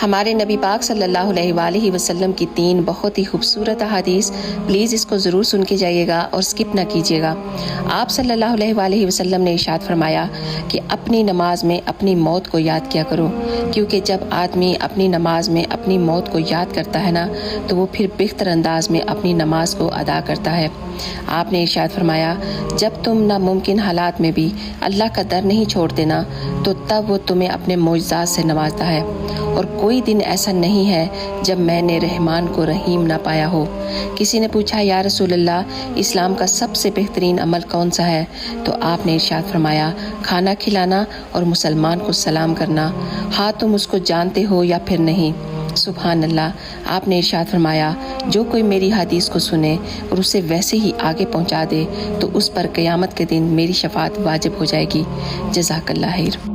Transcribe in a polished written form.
ہمارے نبی پاک صلی اللہ علیہ وآلہ وسلم کی 3 بہت ہی خوبصورت احادیث، پلیز اس کو ضرور سن کے جائیے گا اور سکپ نہ کیجیے گا۔ آپ صلی اللہ علیہ وآلہ وسلم نے ارشاد فرمایا کہ اپنی نماز میں اپنی موت کو یاد کیا کرو، کیونکہ جب آدمی اپنی نماز میں اپنی موت کو یاد کرتا ہے نا تو وہ پھر بہتر انداز میں اپنی نماز کو ادا کرتا ہے۔ آپ نے ارشاد فرمایا جب تم ناممکن حالات میں بھی اللہ کا در نہیں چھوڑتے نا تو تب وہ تمہیں اپنے معجزات سے نوازتا ہے، اور کوئی دن ایسا نہیں ہے جب میں نے رحمان کو رحیم نہ پایا ہو۔ کسی نے پوچھا یا رسول اللہ اسلام کا سب سے بہترین عمل کون سا ہے؟ تو آپ نے ارشاد فرمایا کھانا کھلانا اور مسلمان کو سلام کرنا، ہاں تم اس کو جانتے ہو یا پھر نہیں۔ سبحان اللہ۔ آپ نے ارشاد فرمایا جو کوئی میری حدیث کو سنے اور اسے ویسے ہی آگے پہنچا دے تو اس پر قیامت کے دن میری شفاعت واجب ہو جائے گی۔ جزاک اللہ خیر۔